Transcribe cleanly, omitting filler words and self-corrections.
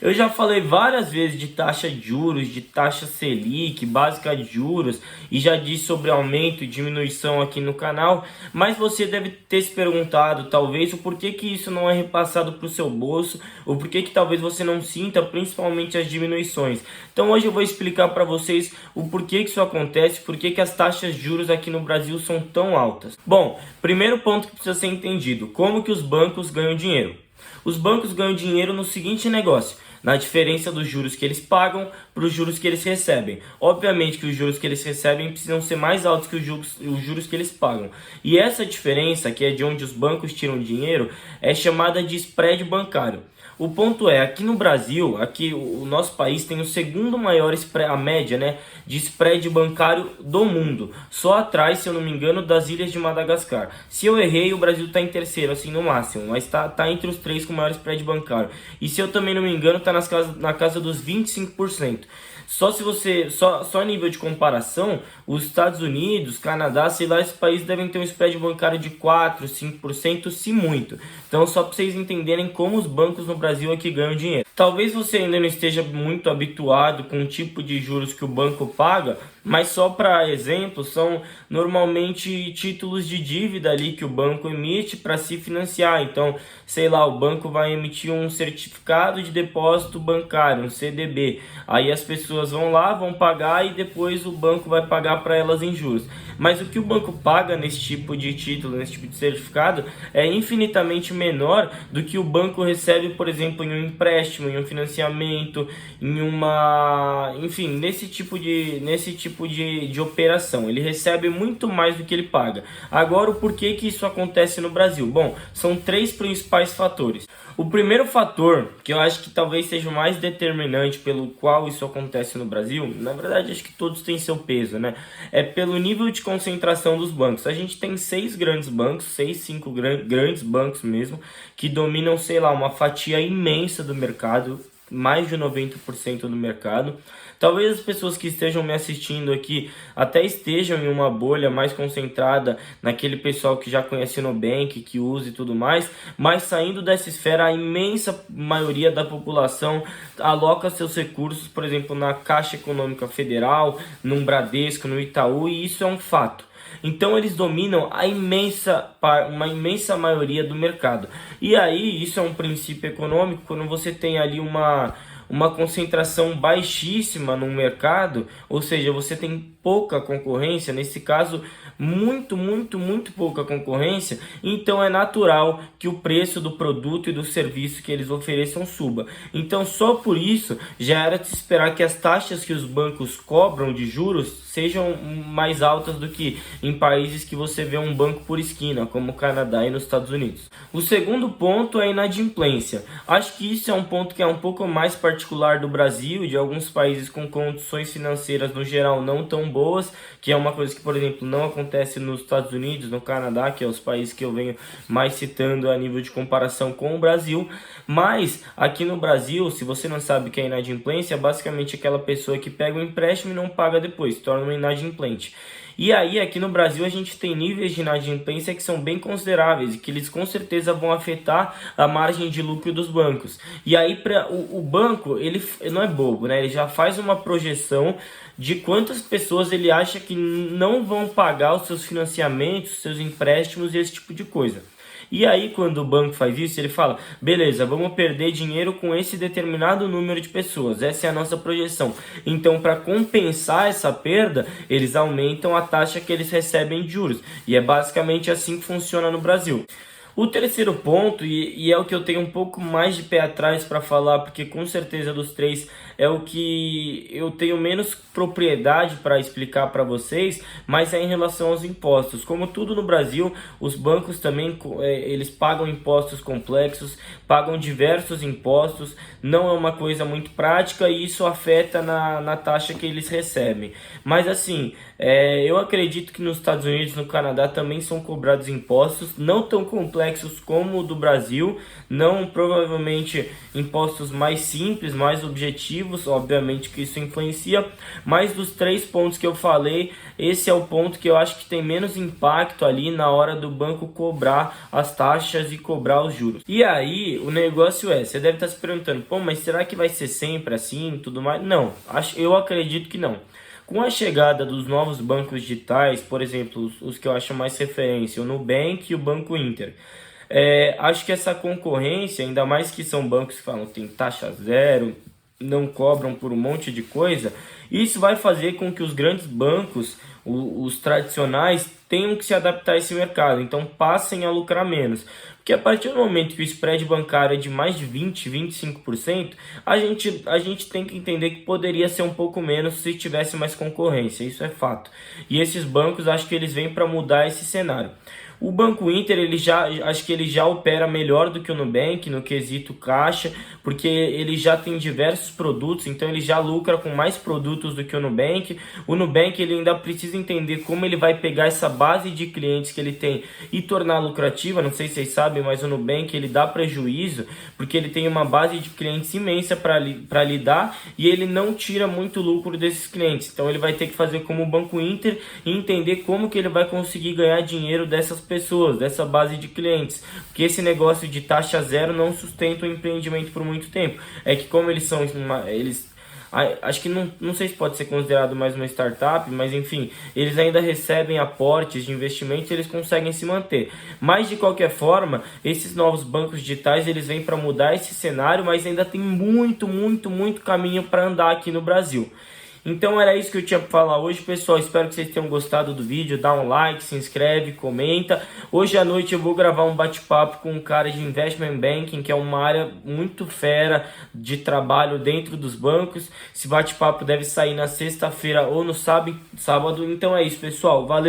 Eu já falei várias vezes de taxa de juros, de taxa Selic, básica de juros, e já disse sobre aumento e diminuição aqui no canal, mas você deve ter se perguntado talvez o porquê que isso não é repassado para o seu bolso, ou porquê que talvez você não sinta principalmente as diminuições. Então hoje eu vou explicar para vocês o porquê que isso acontece, porquê que as taxas de juros aqui no Brasil são tão altas. Bom, primeiro ponto que precisa ser entendido, como que os bancos ganham dinheiro? Os bancos ganham dinheiro no seguinte negócio: na diferença dos juros que eles pagam para os juros que eles recebem. Obviamente que os juros que eles recebem precisam ser mais altos que os juros que eles pagam. E essa diferença, que é de onde os bancos tiram dinheiro, é chamada de spread bancário. O ponto é, aqui no Brasil, aqui o nosso país tem o segundo maior spread, a média, né, de spread bancário do mundo. Só atrás, se eu não me engano, das Ilhas de Madagascar. Se eu errei, o Brasil está em terceiro, assim, no máximo. Mas tá entre os três com o maior spread bancário. E se eu também não me engano, está na casa dos 25%. Só se você, só a nível de comparação, os Estados Unidos, Canadá, sei lá, esses países devem ter um spread bancário de 4, 5%, se muito. Então, só para vocês entenderem como os bancos no Brasil aqui ganham dinheiro. Talvez você ainda não esteja muito habituado com o tipo de juros que o banco paga, mas só para exemplo, são normalmente títulos de dívida ali que o banco emite para se financiar. Então, sei lá, o banco vai emitir um certificado de depósito bancário, um CDB. Aí as pessoas vão lá, vão pagar e depois o banco vai pagar para elas em juros. Mas o que o banco paga nesse tipo de título, nesse tipo de certificado, é infinitamente menor do que o banco recebe, por exemplo, em um empréstimo, em um financiamento, em uma... enfim, nesse tipo de operação. Ele recebe muito mais do que ele paga. Agora, o porquê que isso acontece no Brasil? Bom, são três principais fatores. O primeiro fator, que eu acho que talvez seja o mais determinante pelo qual isso acontece no Brasil, na verdade acho que todos têm seu peso, né? É pelo nível de concentração dos bancos. A gente tem 6 grandes bancos, 5 grandes bancos mesmo, que dominam, sei lá, uma fatia imensa do mercado, mais de 90% do mercado. Talvez as pessoas que estejam me assistindo aqui até estejam em uma bolha mais concentrada naquele pessoal que já conhece o Nubank, que usa e tudo mais, mas saindo dessa esfera, a imensa maioria da população aloca seus recursos, por exemplo, na Caixa Econômica Federal, no Bradesco, no Itaú, e isso é um fato. Então eles dominam uma imensa maioria do mercado. E aí, isso é um princípio econômico, quando você tem ali uma concentração baixíssima no mercado, ou seja, você tem pouca concorrência, nesse caso muito pouca concorrência, então é natural que o preço do produto e do serviço que eles ofereçam suba. Então só por isso já era de se esperar que as taxas que os bancos cobram de juros sejam mais altas do que em países que você vê um banco por esquina, como o Canadá e nos Estados Unidos. O segundo ponto é a inadimplência. Acho que isso é um ponto que é um pouco mais particular do Brasil e de alguns países com condições financeiras no geral não tão boas, que é uma coisa que, por exemplo, não acontece nos Estados Unidos, no Canadá, que é os países que eu venho mais citando a nível de comparação com o Brasil. Mas aqui no Brasil, se você não sabe o que é inadimplência, é basicamente aquela pessoa que pega um empréstimo e não paga depois, se torna um inadimplente. E aí, aqui no Brasil, a gente tem níveis de inadimplência que são bem consideráveis e que eles com certeza vão afetar a margem de lucro dos bancos. E aí, o banco, ele não é bobo, né? Ele já faz uma projeção de quantas pessoas ele acha que não vão pagar os seus financiamentos, seus empréstimos e esse tipo de coisa. E aí, quando o banco faz isso, ele fala: beleza, vamos perder dinheiro com esse determinado número de pessoas, essa é a nossa projeção. Então, para compensar essa perda, eles aumentam a taxa que eles recebem de juros. E é basicamente assim que funciona no Brasil. O terceiro ponto, e é o que eu tenho um pouco mais de pé atrás para falar, porque com certeza dos três é o que eu tenho menos propriedade para explicar para vocês, mas é em relação aos impostos. Como tudo no Brasil, os bancos também eles pagam impostos complexos, pagam diversos impostos, não é uma coisa muito prática e isso afeta na taxa que eles recebem. Mas assim, eu acredito que nos Estados Unidos e no Canadá também são cobrados impostos, não tão complexos como o do Brasil, não provavelmente impostos mais simples, mais objetivos, motivos, obviamente que isso influencia, mas dos 3 pontos que eu falei, esse é o ponto que eu acho que tem menos impacto ali na hora do banco cobrar as taxas e cobrar os juros. E aí, o negócio é, você deve estar se perguntando, pô, mas será que vai ser sempre assim e tudo mais? Não, eu acredito que não. Com a chegada dos novos bancos digitais, por exemplo, os que eu acho mais referência, o Nubank e o Banco Inter, acho que essa concorrência, ainda mais que são bancos que falam que tem taxa zero, não cobram por um monte de coisa, isso vai fazer com que os grandes bancos, os tradicionais, tenham que se adaptar a esse mercado, então passem a lucrar menos. Porque a partir do momento que o spread bancário é de mais de 20, 25%, a gente tem que entender que poderia ser um pouco menos se tivesse mais concorrência, isso é fato. E esses bancos, acho que eles vêm para mudar esse cenário. O Banco Inter, acho que ele já opera melhor do que o Nubank no quesito caixa, porque ele já tem diversos produtos, então ele já lucra com mais produtos do que o Nubank. O Nubank ele ainda precisa entender como ele vai pegar essa base de clientes que ele tem e tornar lucrativa. Não sei se vocês sabem, mas o Nubank ele dá prejuízo, porque ele tem uma base de clientes imensa para lidar e ele não tira muito lucro desses clientes. Então ele vai ter que fazer como o Banco Inter e entender como que ele vai conseguir ganhar dinheiro dessas pessoas, dessa base de clientes, porque esse negócio de taxa zero não sustenta o empreendimento por muito tempo. É que como eles são acho que não sei se pode ser considerado mais uma startup, mas enfim, eles ainda recebem aportes de investimento e eles conseguem se manter. Mas de qualquer forma, esses novos bancos digitais eles vêm para mudar esse cenário, mas ainda tem muito caminho para andar aqui no Brasil. Então era isso que eu tinha para falar hoje, pessoal. Espero que vocês tenham gostado do vídeo. Dá um like, se inscreve, comenta. Hoje à noite eu vou gravar um bate-papo com um cara de Investment Banking, que é uma área muito fera de trabalho dentro dos bancos. Esse bate-papo deve sair na sexta-feira ou no sábado. Então é isso, pessoal. Valeu!